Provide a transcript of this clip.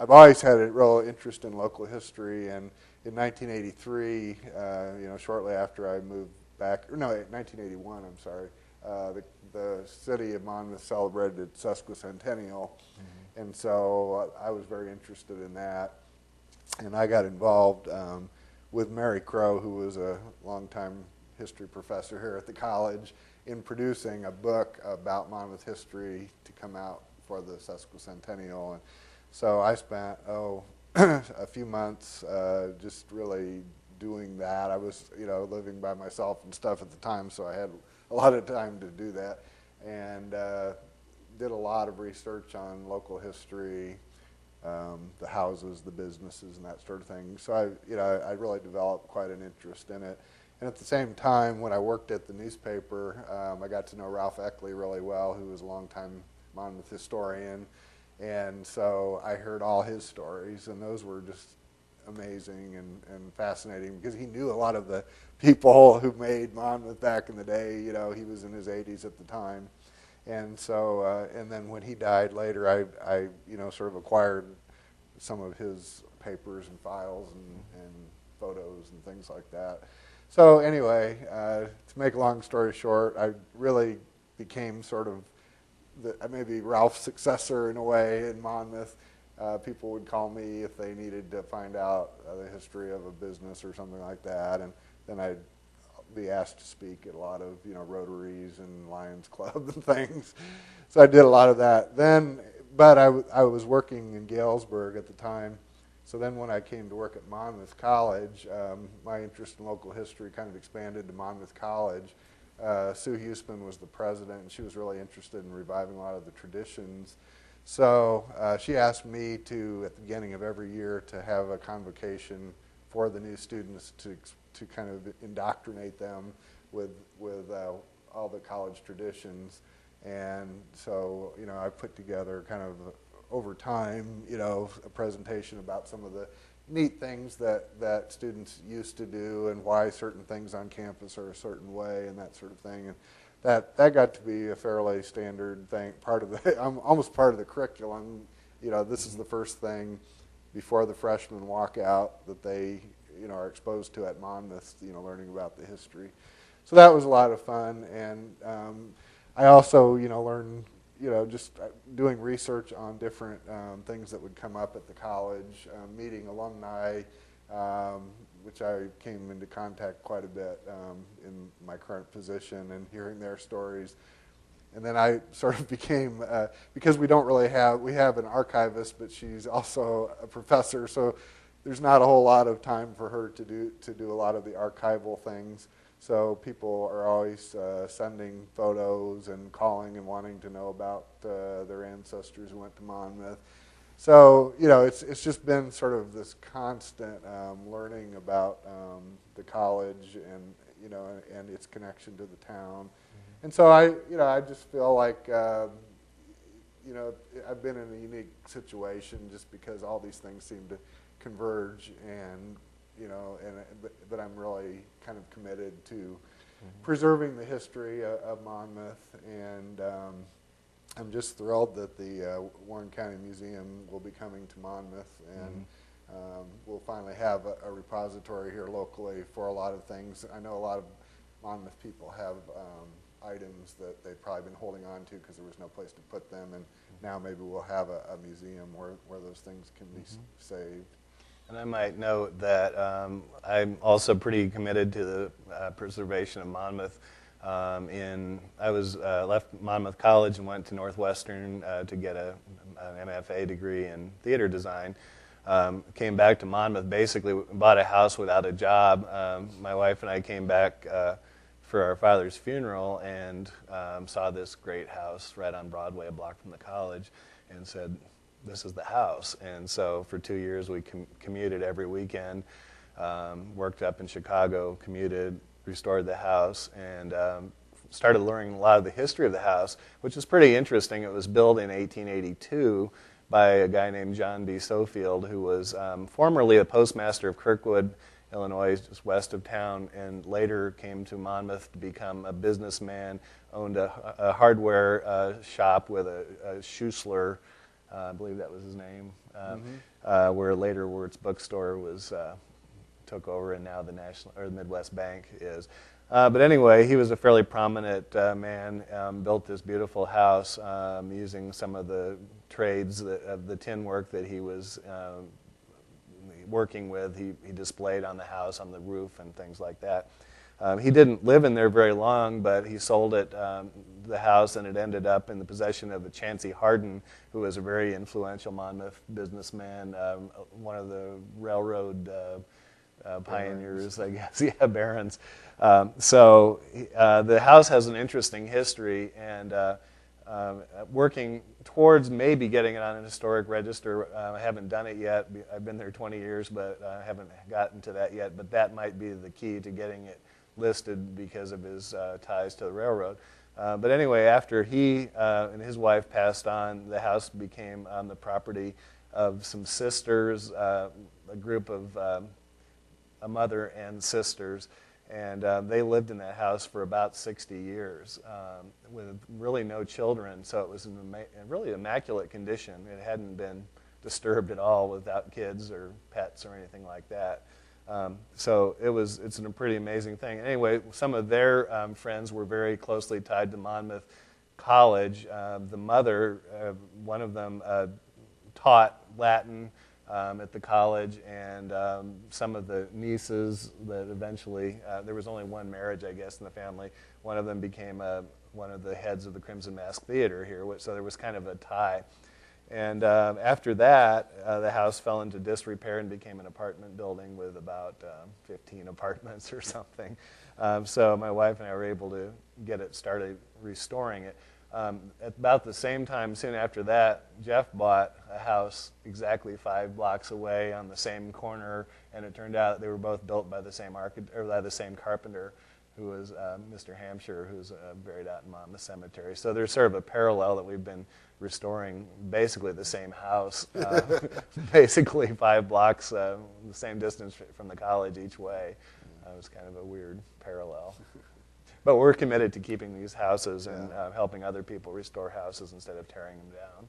I've always had a real interest in local history, and in 1983, shortly after I moved back, or no, 1981, I'm sorry, the city of Monmouth celebrated its sesquicentennial, and so I was very interested in that, and I got involved with Mary Crow, who was a longtime history professor here at the college, in producing a book about Monmouth history to come out for the sesquicentennial. And so I spent, a few months just really doing that. I was, living by myself and stuff at the time, so I had a lot of time to do that, and did a lot of research on local history, the houses, the businesses, and that sort of thing. So I really developed quite an interest in it. And at the same time, when I worked at the newspaper, I got to know Ralph Eckley really well, who was a longtime Monmouth historian. And so I heard all his stories, and those were just amazing and fascinating, because he knew a lot of the people who made Monmouth back in the day. He was in his 80s at the time. And so, and then when he died later, I sort of acquired some of his papers and files and photos and things like that. So anyway, to make a long story short, I really became sort of maybe Ralph's successor in a way in Monmouth. People would call me if they needed to find out the history of a business or something like that, and then I'd be asked to speak at a lot of Rotaries and Lions Club and things. So I did a lot of that then, but I was working in Galesburg at the time. So then when I came to work at Monmouth College, my interest in local history kind of expanded to Monmouth College. Sue Huseman was the president, and she was really interested in reviving a lot of the traditions. So she asked me to, at the beginning of every year, to have a convocation for the new students to kind of indoctrinate them with all the college traditions. And so, I put together kind of over time, a presentation about some of the neat things that students used to do and why certain things on campus are a certain way and that sort of thing. And that got to be a fairly standard thing, almost part of the curriculum. This is the first thing before the freshmen walk out that they are exposed to at Monmouth, learning about the history. So that was a lot of fun, and I also, learned, just doing research on different things that would come up at the college, meeting alumni, which I came into contact quite a bit in my current position, and hearing their stories. And then I sort of became, because we have an archivist, but she's also a professor, so there's not a whole lot of time for her to do a lot of the archival things. So people are always sending photos and calling and wanting to know about their ancestors who went to Monmouth. So it's just been sort of this constant learning about the college and and its connection to the town. And so I just feel like I've been in a unique situation just because all these things seem to converge, and but I'm really kind of committed to preserving the history of Monmouth, and I'm just thrilled that the Warren County Museum will be coming to Monmouth, and we'll finally have a repository here locally for a lot of things. I know a lot of Monmouth people have items that they've probably been holding on to because there was no place to put them, and now maybe we'll have a museum where those things can be saved. And I might note that I'm also pretty committed to the preservation of Monmouth. I was left Monmouth College and went to Northwestern to get an MFA degree in theater design. Came back to Monmouth, basically bought a house without a job. My wife and I came back for our father's funeral and saw this great house right on Broadway, a block from the college, and said, this is the house. And so for 2 years we commuted every weekend, worked up in Chicago, commuted, restored the house, and started learning a lot of the history of the house, which is pretty interesting. It was built in 1882 by a guy named John B. Sofield, who was formerly a postmaster of Kirkwood, Illinois, just west of town, and later came to Monmouth to become a businessman, owned a hardware shop with a Schuessler I believe that was his name, Mm-hmm. where later Wirt's Bookstore was took over, and now the National or the Midwest Bank is. But anyway, he was a fairly prominent man. Built this beautiful house using some of the trades of the tin work that he was working with. He displayed on the house, on the roof, and things like that. He didn't live in there very long, but he sold it, the house, and it ended up in the possession of a Chancey Hardin, who was a very influential Monmouth businessman, one of the railroad pioneers, I guess, yeah, barons. So the house has an interesting history, and working towards maybe getting it on an historic register. I haven't done it yet. I've been there 20 years, but I haven't gotten to that yet. But that might be the key to getting it listed because of his ties to the railroad. But anyway, after he and his wife passed on, the house became the property of some sisters, a group of a mother and sisters, and they lived in that house for about 60 years with really no children, so it was in really immaculate condition. It hadn't been disturbed at all without kids or pets or anything like that. So it's a pretty amazing thing. Anyway, some of their friends were very closely tied to Monmouth College. The mother, one of them, taught Latin at the college, and some of the nieces that eventually, there was only one marriage, I guess, in the family. One of them became one of the heads of the Crimson Mask Theater here, so there was kind of a tie. And after that, the house fell into disrepair and became an apartment building with about 15 apartments or something. So my wife and I were able to get it started restoring it. At about the same time, soon after that, Jeff bought a house exactly 5 blocks away on the same corner, and it turned out they were both built by the same the same carpenter, who was Mr. Hampshire, who's buried out in Monmouth Cemetery. So there's sort of a parallel that we've been restoring basically the same house, basically 5 blocks, the same distance from the college each way. It was kind of a weird parallel. But we're committed to keeping these houses and helping other people restore houses instead of tearing them down.